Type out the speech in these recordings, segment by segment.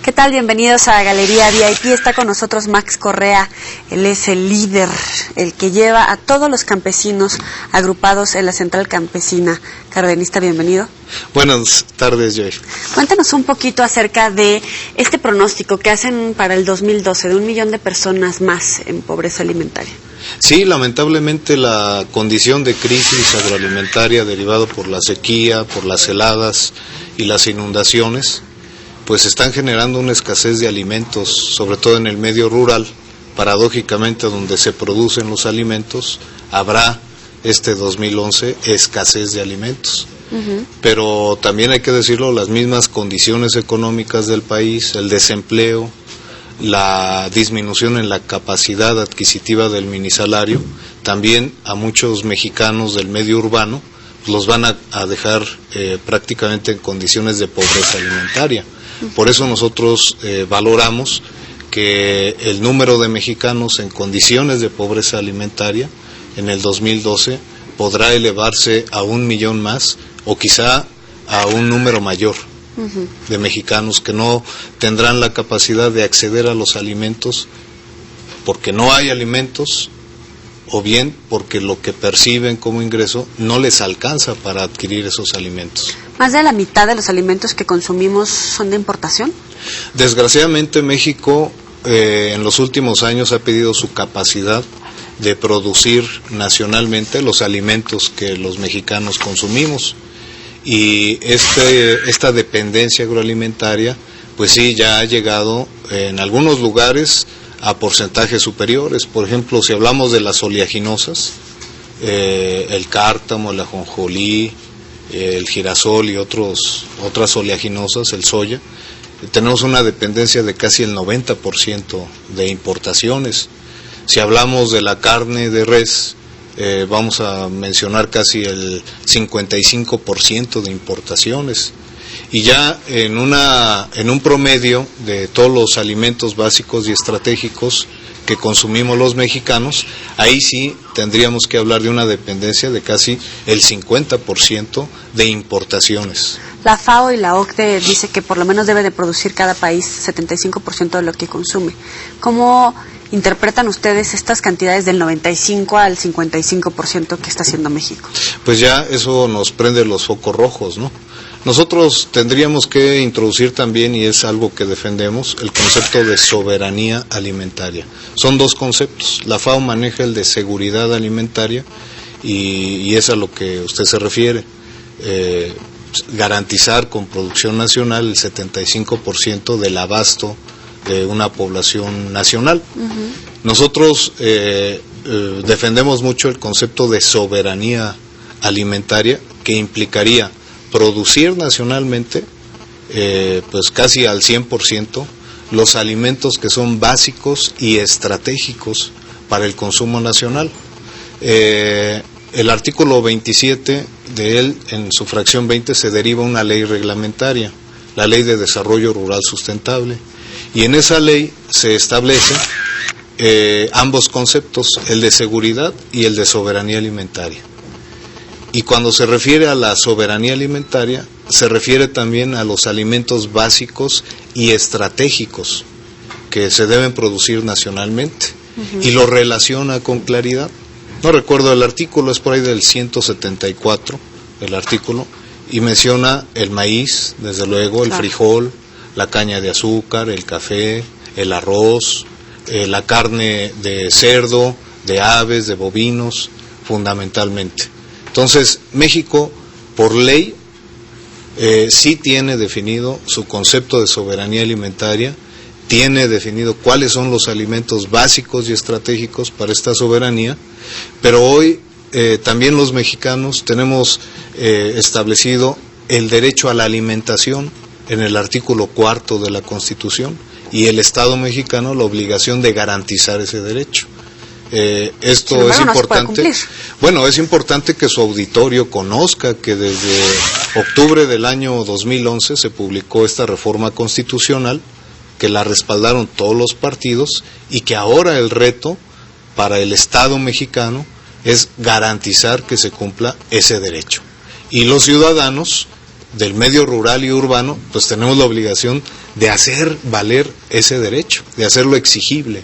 ¿Qué tal? Bienvenidos a Galería VIP. Está con nosotros Max Correa. Él es el líder, el que lleva a todos los campesinos agrupados en la Central Campesina Cardenista. Bienvenido. Buenas tardes, Joy. Cuéntanos un poquito acerca de este pronóstico que hacen para el 2012 de 1 millón de personas más en pobreza alimentaria. Sí, lamentablemente la condición de crisis agroalimentaria derivada por la sequía, por las heladas y las inundaciones, pues están generando una escasez de alimentos, sobre todo en el medio rural. Paradójicamente, donde se producen los alimentos, habrá este 2011 escasez de alimentos. Pero también hay que decirlo, las mismas condiciones económicas del país, el desempleo, la disminución en la capacidad adquisitiva del minisalario, también a muchos mexicanos del medio urbano los van a dejar prácticamente en condiciones de pobreza alimentaria. Por eso nosotros valoramos que el número de mexicanos en condiciones de pobreza alimentaria en el 2012 podrá elevarse a 1 millón más o quizá a un número mayor de mexicanos que no tendrán la capacidad de acceder a los alimentos porque no hay alimentos o bien porque lo que perciben como ingreso no les alcanza para adquirir esos alimentos. ¿Más de la mitad de los alimentos que consumimos son de importación? Desgraciadamente México en los últimos años ha perdido su capacidad de producir nacionalmente los alimentos que los mexicanos consumimos, y esta dependencia agroalimentaria pues sí ya ha llegado en algunos lugares a porcentajes superiores. Por ejemplo, si hablamos de las oleaginosas, el cártamo, el ajonjolí, el girasol y otras oleaginosas, el soya, tenemos una dependencia de casi el 90% de importaciones. Si hablamos de la carne de res, vamos a mencionar casi el 55% de importaciones. Y ya en un promedio de todos los alimentos básicos y estratégicos que consumimos los mexicanos, ahí sí tendríamos que hablar de una dependencia de casi el 50% de importaciones. La FAO y la OCDE dice que por lo menos debe de producir cada país 75% de lo que consume. ¿Cómo interpretan ustedes estas cantidades del 95 al 55% que está haciendo México? Pues ya eso nos prende los focos rojos, ¿no? Nosotros tendríamos que introducir también, y es algo que defendemos, el concepto de soberanía alimentaria. Son dos conceptos. La FAO maneja el de seguridad alimentaria y es a lo que usted se refiere. Garantizar con producción nacional el 75% del abasto de una población nacional. Nosotros defendemos mucho el concepto de soberanía alimentaria, que implicaría producir nacionalmente pues casi al 100% los alimentos que son básicos y estratégicos para el consumo nacional. El artículo 27 de él, en su fracción 20, se deriva una ley reglamentaria, la Ley de Desarrollo Rural Sustentable, y en esa ley se establece ambos conceptos, el de seguridad y el de soberanía alimentaria. Y cuando se refiere a la soberanía alimentaria, se refiere también a los alimentos básicos y estratégicos que se deben producir nacionalmente, y lo relaciona con claridad. No recuerdo el artículo, es por ahí del 174, el artículo, y menciona el maíz, desde luego, el frijol, la caña de azúcar, el café, el arroz, la carne de cerdo, de aves, de bovinos, fundamentalmente. Entonces, México, por ley, sí tiene definido su concepto de soberanía alimentaria, tiene definido cuáles son los alimentos básicos y estratégicos para esta soberanía, pero hoy también los mexicanos tenemos establecido el derecho a la alimentación en el artículo 4 de la Constitución, y el Estado mexicano la obligación de garantizar ese derecho. Esto Sin embargo, es importante. No bueno, es importante que su auditorio conozca que desde octubre del año 2011 se publicó esta reforma constitucional, que la respaldaron todos los partidos, y que ahora el reto para el Estado mexicano es garantizar que se cumpla ese derecho. Y los ciudadanos del medio rural y urbano, pues tenemos la obligación de hacer valer ese derecho, de hacerlo exigible,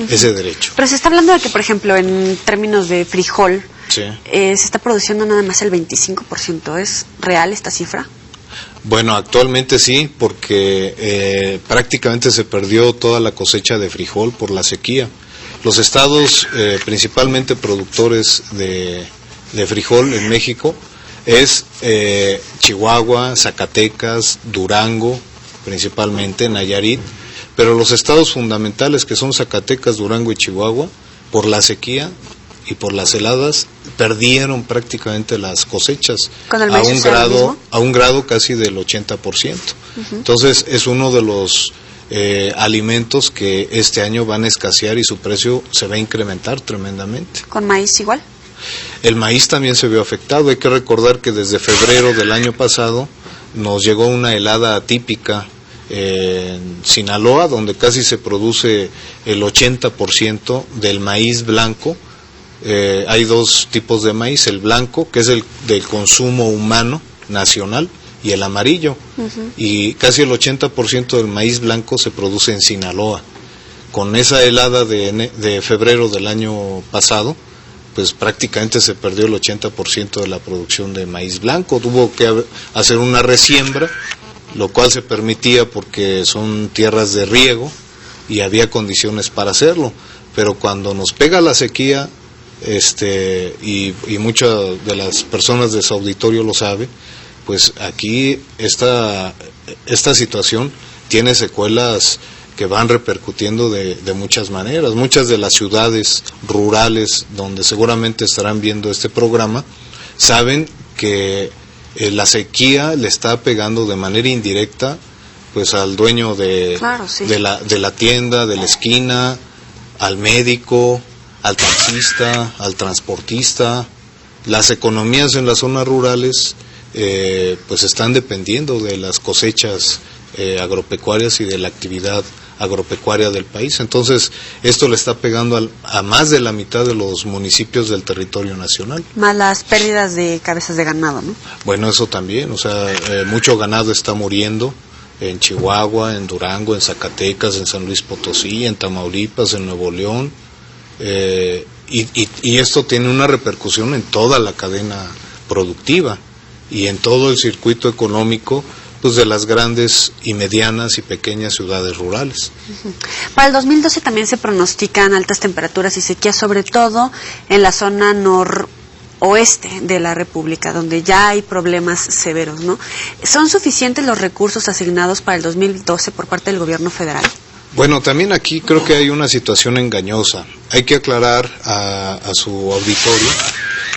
ese derecho. Pero se está hablando de que, por ejemplo, en términos de frijol, Sí. se está produciendo nada más el 25%. ¿Es real esta cifra? Bueno, actualmente sí, porque prácticamente se perdió toda la cosecha de frijol por la sequía. Los estados principalmente productores de frijol en México es Chihuahua, Zacatecas, Durango, principalmente Nayarit, pero los estados fundamentales, que son Zacatecas, Durango y Chihuahua, por la sequía y por las heladas, perdieron prácticamente las cosechas a un grado casi del 80%. Entonces es uno de los alimentos que este año van a escasear y su precio se va a incrementar tremendamente. ¿Con maíz igual? El maíz también se vio afectado. Hay que recordar que desde febrero del año pasado nos llegó una helada atípica en Sinaloa, donde casi se produce el 80% del maíz blanco. Hay dos tipos de maíz: el blanco, que es el del consumo humano nacional, y el amarillo. Y casi el 80% del maíz blanco se produce en Sinaloa. Con esa helada de febrero del año pasado, pues prácticamente se perdió el 80% de la producción de maíz blanco. Tuvo que hacer una resiembra, lo cual se permitía porque son tierras de riego y había condiciones para hacerlo. Pero cuando nos pega la sequía, y muchas de las personas de su auditorio lo sabe, pues aquí esta situación tiene secuelas que van repercutiendo de muchas maneras. Muchas de las ciudades rurales donde seguramente estarán viendo este programa saben que la sequía le está pegando de manera indirecta pues al dueño de la tienda, de la esquina, al médico, al taxista, al transportista. Las economías en las zonas rurales pues están dependiendo de las cosechas agropecuarias y de la actividad agropecuaria del país. Entonces esto le está pegando a más de la mitad de los municipios del territorio nacional. Más las pérdidas de cabezas de ganado, ¿no? Bueno, eso también, o sea, mucho ganado está muriendo en Chihuahua, en Durango, en Zacatecas, en San Luis Potosí, en Tamaulipas, en Nuevo León, y esto tiene una repercusión en toda la cadena productiva y en todo el circuito económico pues de las grandes y medianas y pequeñas ciudades rurales. Para el 2012 también se pronostican altas temperaturas y sequías, sobre todo en la zona noroeste de la República, donde ya hay problemas severos, ¿no? ¿Son suficientes los recursos asignados para el 2012 por parte del gobierno federal? Bueno, también aquí creo que hay una situación engañosa. Hay que aclarar a su auditorio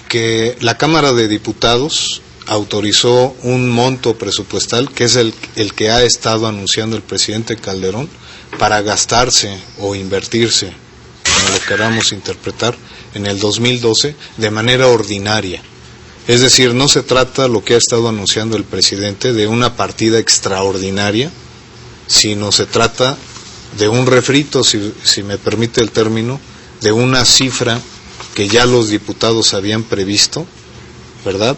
que la Cámara de Diputados autorizó un monto presupuestal, que es el que ha estado anunciando el presidente Calderón, para gastarse o invertirse, como lo queramos interpretar, en el 2012 de manera ordinaria. Es decir, no se trata, lo que ha estado anunciando el presidente, de una partida extraordinaria, sino se trata de un refrito, si me permite el término, de una cifra que ya los diputados habían previsto, ¿verdad?,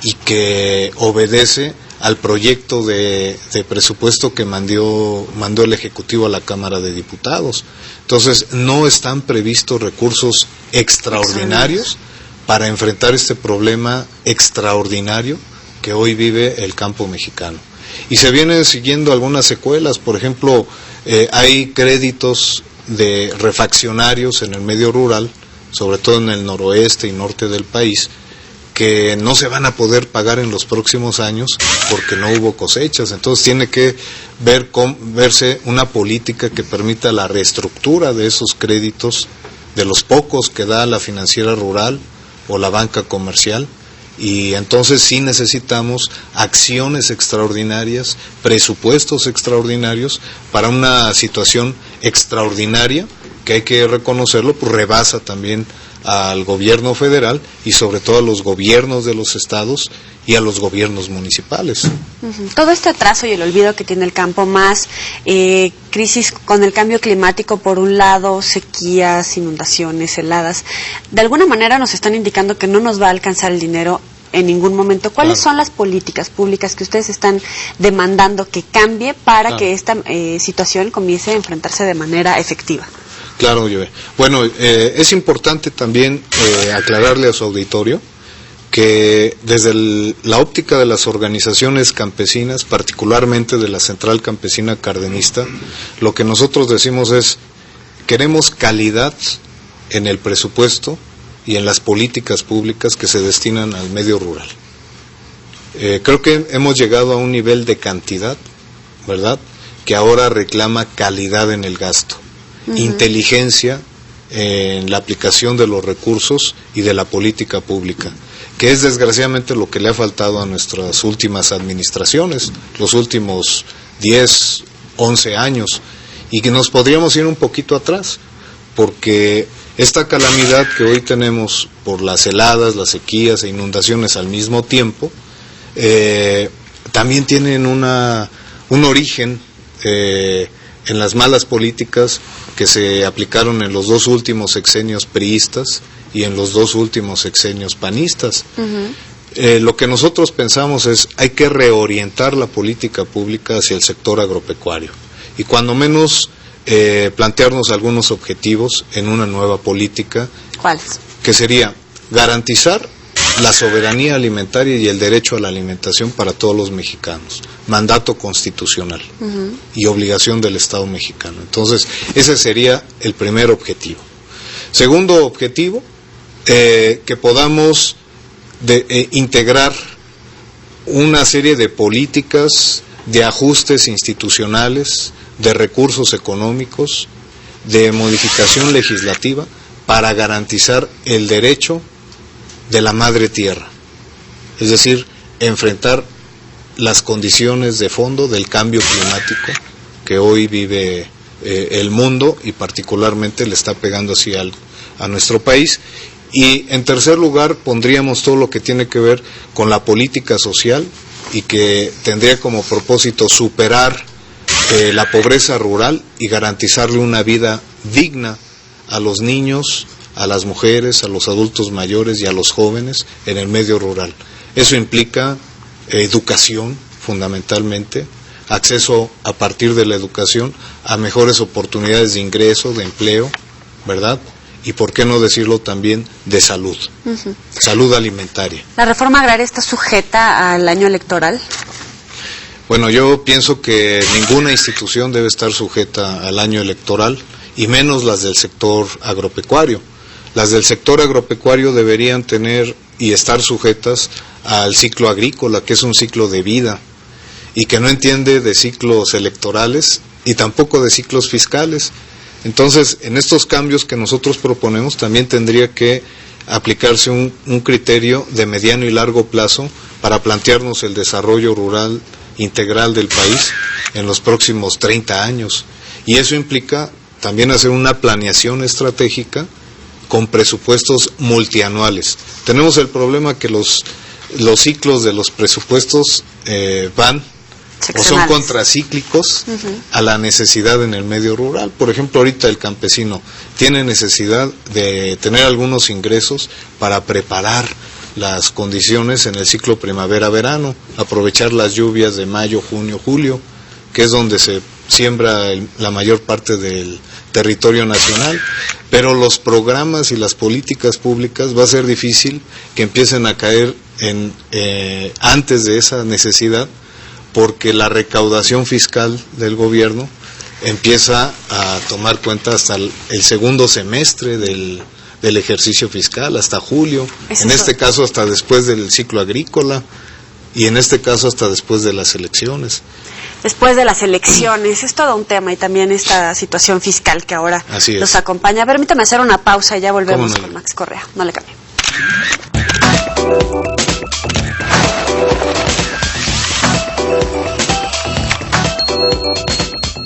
y que obedece al proyecto de presupuesto que mandó el Ejecutivo a la Cámara de Diputados. Entonces, no están previstos recursos extraordinarios para enfrentar este problema extraordinario que hoy vive el campo mexicano. Y se vienen siguiendo algunas secuelas. Por ejemplo, hay créditos de refaccionarios en el medio rural, sobre todo en el noroeste y norte del país, que no se van a poder pagar en los próximos años porque no hubo cosechas. Entonces tiene que verse una política que permita la reestructura de esos créditos, de los pocos que da la financiera rural o la banca comercial, Y entonces sí necesitamos acciones extraordinarias, presupuestos extraordinarios para una situación extraordinaria que hay que reconocerlo, pues rebasa también al gobierno federal y sobre todo a los gobiernos de los estados y a los gobiernos municipales. Todo este atraso y el olvido que tiene el campo, más crisis con el cambio climático por un lado, sequías, inundaciones, heladas, de alguna manera nos están indicando que no nos va a alcanzar el dinero en ningún momento. ¿Cuáles son las políticas públicas que ustedes están demandando que cambie para que esta situación comience a enfrentarse de manera efectiva? Claro, bueno, es importante también aclararle a su auditorio que desde la óptica de las organizaciones campesinas, particularmente de la Central Campesina Cardenista, lo que nosotros decimos es: queremos calidad en el presupuesto y en las políticas públicas que se destinan al medio rural. Creo que hemos llegado a un nivel de cantidad, ¿verdad?, que ahora reclama calidad en el gasto, inteligencia en la aplicación de los recursos y de la política pública, que es desgraciadamente lo que le ha faltado a nuestras últimas administraciones, los últimos 10, 11 años, y que nos podríamos ir un poquito atrás, porque esta calamidad que hoy tenemos por las heladas, las sequías e inundaciones al mismo tiempo, también tienen un origen en las malas políticas que se aplicaron en los dos últimos sexenios priistas y en los dos últimos sexenios panistas. Lo que nosotros pensamos es: hay que reorientar la política pública hacia el sector agropecuario y cuando menos plantearnos algunos objetivos en una nueva política. ¿Cuáles? Que sería garantizar la soberanía alimentaria y el derecho a la alimentación para todos los mexicanos, mandato constitucional y obligación del Estado mexicano. Entonces, ese sería el primer objetivo. Segundo objetivo, que podamos integrar una serie de políticas, de ajustes institucionales, de recursos económicos, de modificación legislativa para garantizar el derecho de la madre tierra, es decir, enfrentar las condiciones de fondo del cambio climático que hoy vive el mundo y particularmente le está pegando así a nuestro país. Y en tercer lugar pondríamos todo lo que tiene que ver con la política social y que tendría como propósito superar la pobreza rural y garantizarle una vida digna a los niños, a las mujeres, a los adultos mayores y a los jóvenes en el medio rural. Eso implica educación, fundamentalmente, acceso a partir de la educación a mejores oportunidades de ingreso, de empleo, ¿verdad? Y por qué no decirlo también de salud, salud alimentaria. ¿La reforma agraria está sujeta al año electoral? Bueno, yo pienso que ninguna institución debe estar sujeta al año electoral, y menos las del sector agropecuario. Las del sector agropecuario deberían tener y estar sujetas al ciclo agrícola, que es un ciclo de vida, y que no entiende de ciclos electorales y tampoco de ciclos fiscales. Entonces, en estos cambios que nosotros proponemos también tendría que aplicarse un criterio de mediano y largo plazo para plantearnos el desarrollo rural integral del país en los próximos 30 años. Y eso implica también hacer una planeación estratégica con presupuestos multianuales. Tenemos el problema que los ciclos de los presupuestos van o son contracíclicos a la necesidad en el medio rural. Por ejemplo, ahorita el campesino tiene necesidad de tener algunos ingresos para preparar las condiciones en el ciclo primavera-verano, aprovechar las lluvias de mayo, junio, julio, que es donde se siembra la mayor parte del territorio nacional, pero los programas y las políticas públicas va a ser difícil que empiecen a caer antes de esa necesidad, porque la recaudación fiscal del gobierno empieza a tomar cuenta hasta el segundo semestre del ejercicio fiscal, hasta julio, en este caso hasta después del ciclo agrícola y en este caso hasta después de las elecciones. Después de las elecciones, es todo un tema, y también esta situación fiscal que ahora los acompaña. Permítame hacer una pausa y ya volvemos con Max Correa. No le cambie.